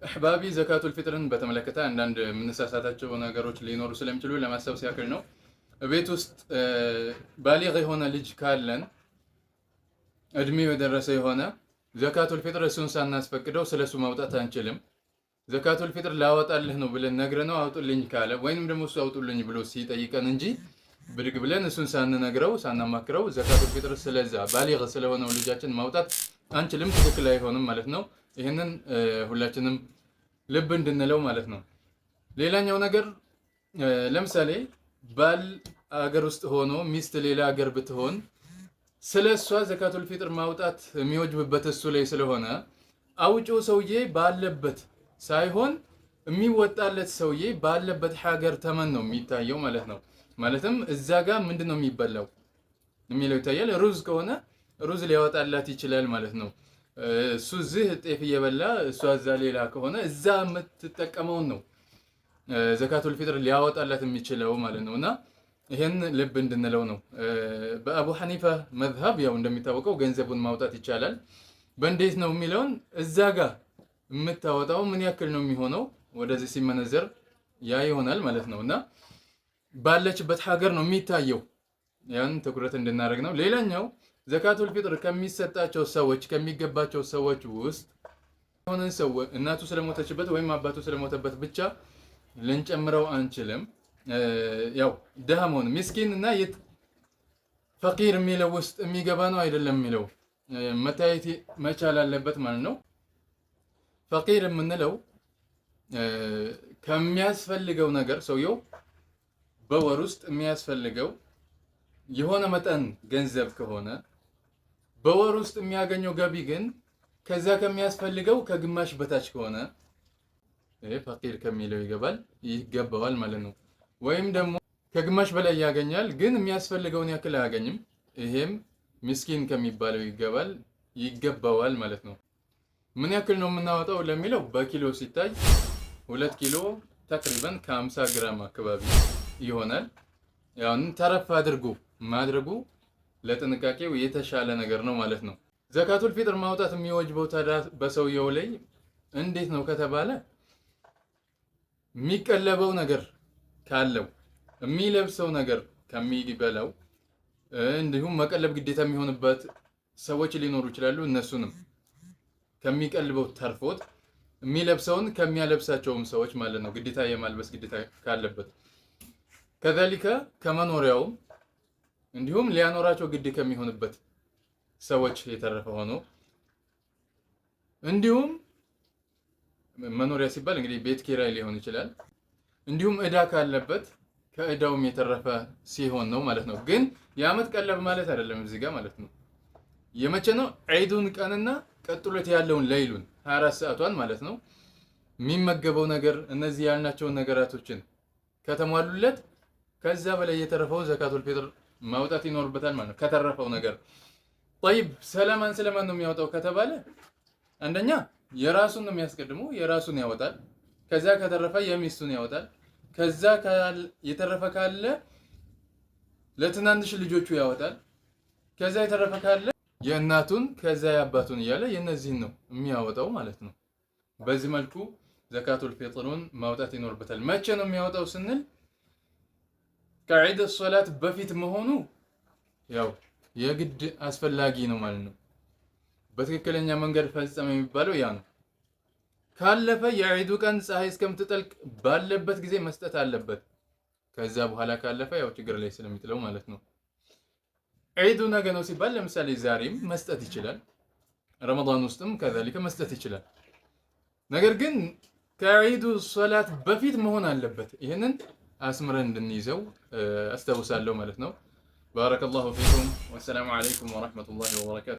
አሕባቢ ዘካቱል ፊጥርን በተመለከተ አንዳንድ የምንሳሳታቸው ነገሮች ሊኖሩ ስለሚችሉ ለማስታወስ ያክል ነው። ቤት ውስጥ ባሊግ የሆነ ልጅ ካለን እድሜው የደረሰ የሆነ ዘካቱል ፊጥር እሱን ሳናስፈቅደው ስለሱ ማውጣት አንችልም። ዘካቱል ፊጥር ላወጣልህ ነው ብለን ነግረነው አውጡልኝ ካለ ወይንም ደግሞ እሱ አውጡልኝ ብሎ ሲጠይቀን እንጂ ብድግ ብለን እሱን ሳንነግረው ሳናማክረው ዘካቱል ፊጥር ስለዛ ባሊግ ስለሆነው ልጃችን ማውጣት አንችልም። ትክክል አይሆንም ማለት ነው። ይህንን ሁላችንም ልብ እንድንለው ማለት ነው። ሌላኛው ነገር ለምሳሌ ባል አገር ውስጥ ሆኖ ሚስት ሌላ አገር ብትሆን ስለ እሷ ዘካቱል ፊጥር ማውጣት የሚወጅብበት እሱ ላይ ስለሆነ አውጪው ሰውዬ ባለበት ሳይሆን የሚወጣለት ሰውዬ ባለበት ሀገር ተመን ነው የሚታየው ማለት ነው። ማለትም እዛ ጋር ምንድን ነው የሚበላው የሚለው ይታያል። ሩዝ ከሆነ ሩዝ ሊያወጣላት ይችላል ማለት ነው። እሱ እዚህ ጤፍ እየበላ እሷ እዛ ሌላ ከሆነ እዛ የምትጠቀመውን ነው ዘካቱል ፊጥር ሊያወጣላት የሚችለው ማለት ነው። እና ይሄን ልብ እንድንለው ነው። በአቡ ሐኒፋ መዝሀብ ያው እንደሚታወቀው ገንዘቡን ማውጣት ይቻላል። በእንዴት ነው የሚለውን እዛ ጋር የምታወጣው ምን ያክል ነው የሚሆነው ወደዚህ ሲመነዘር ያ ይሆናል ማለት ነው። እና ባለችበት ሀገር ነው የሚታየው። ያን ትኩረት እንድናደርግ ነው። ሌላኛው ዘካቱል ፊጥር ከሚሰጣቸው ሰዎች ከሚገባቸው ሰዎች ውስጥ የሆነን ሰው እናቱ ስለሞተችበት ወይም አባቱ ስለሞተበት ብቻ ልንጨምረው አንችልም። ያው ደሃ መሆን ሚስኪን እና ፈቂር የሚለው ውስጥ የሚገባ ነው አይደለም የሚለው መታየት መቻል አለበት ማለት ነው። ፈቂር የምንለው ከሚያስፈልገው ነገር ሰውየው በወር ውስጥ የሚያስፈልገው የሆነ መጠን ገንዘብ ከሆነ በወር ውስጥ የሚያገኘው ገቢ ግን ከዛ ከሚያስፈልገው ከግማሽ በታች ከሆነ ይሄ ፈቂር ከሚለው ይገባዋል ማለት ነው። ወይም ደግሞ ከግማሽ በላይ ያገኛል ግን የሚያስፈልገውን ያክል አያገኝም፣ ይሄም ምስኪን ከሚባለው ይገባዋል ማለት ነው። ምን ያክል ነው የምናወጣው ለሚለው በኪሎ ሲታይ 2 ኪሎ ተቅሪበን ከ50 ግራም አካባቢ ይሆናል። ያው ተረፍ አድርጎ ማድረጉ ለጥንቃቄው የተሻለ ነገር ነው ማለት ነው። ዘካቱል ፊጥር ማውጣት የሚወጅበው ታዲያ በሰውየው ላይ እንዴት ነው ከተባለ የሚቀለበው ነገር ካለው የሚለብሰው ነገር ከሚበላው እንዲሁም መቀለብ ግዴታ የሚሆንበት ሰዎች ሊኖሩ ይችላሉ። እነሱንም ከሚቀልበው ተርፎት የሚለብሰውን ከሚያለብሳቸውም ሰዎች ማለት ነው ግዴታ የማልበስ ግዴታ ካለበት ከዛሊከ ከመኖሪያውም እንዲሁም ሊያኖራቸው ግድ ከሚሆንበት ሰዎች የተረፈ ሆኖ እንዲሁም መኖሪያ ሲባል እንግዲህ ቤት ኪራይ ሊሆን ይችላል። እንዲሁም እዳ ካለበት ከእዳውም የተረፈ ሲሆን ነው ማለት ነው። ግን የአመት ቀለብ ማለት አይደለም እዚህ ጋር ማለት ነው። የመቼ ነው? ዒዱን ቀንና ቀጥሎት ያለውን ለይሉን 24 ሰዓቷን ማለት ነው። የሚመገበው ነገር እነዚህ ያልናቸውን ነገራቶችን ከተሟሉለት ከዛ በላይ የተረፈው ዘካቱል ፊጥር ማውጣት ይኖርበታል ማለት ነው። ከተረፈው ነገር ጠይብ ስለማን ነው የሚያወጣው ከተባለ አንደኛ የራሱን ነው የሚያስቀድመው፣ የራሱን ያወጣል። ከዛ ከተረፈ የሚስቱን ያወጣል። ከዛ የተረፈ ካለ ለትናንሽ ልጆቹ ያወጣል። ከዛ የተረፈ ካለ የእናቱን ከዛ የአባቱን እያለ የነዚህን ነው የሚያወጣው ማለት ነው። በዚህ መልኩ ዘካቱል ፊጥሩን ማውጣት ይኖርበታል። መቼ ነው የሚያወጣው ስንል ከዒድ ሶላት በፊት መሆኑ ያው የግድ አስፈላጊ ነው ማለት ነው። በትክክለኛ መንገድ ፈጸመ የሚባለው ያ ነው። ካለፈ የዒዱ ቀን ፀሐይ እስከምትጠልቅ ባለበት ጊዜ መስጠት አለበት። ከዛ በኋላ ካለፈ ያው ችግር ላይ ስለሚጥለው ማለት ነው። ዒዱ ነገ ነው ሲባል ለምሳሌ ዛሬም መስጠት ይችላል። ረመዳን ውስጥም ከዛሊከ መስጠት ይችላል። ነገር ግን ከዒዱ ሶላት በፊት መሆን አለበት። ይህንን አስምረን እንድንይዘው አስታውሳለሁ ማለት ነው። ባረከላሁ ፊኩም ወሰላሙ አለይኩም ወረሕመቱላሂ ወበረካቱ።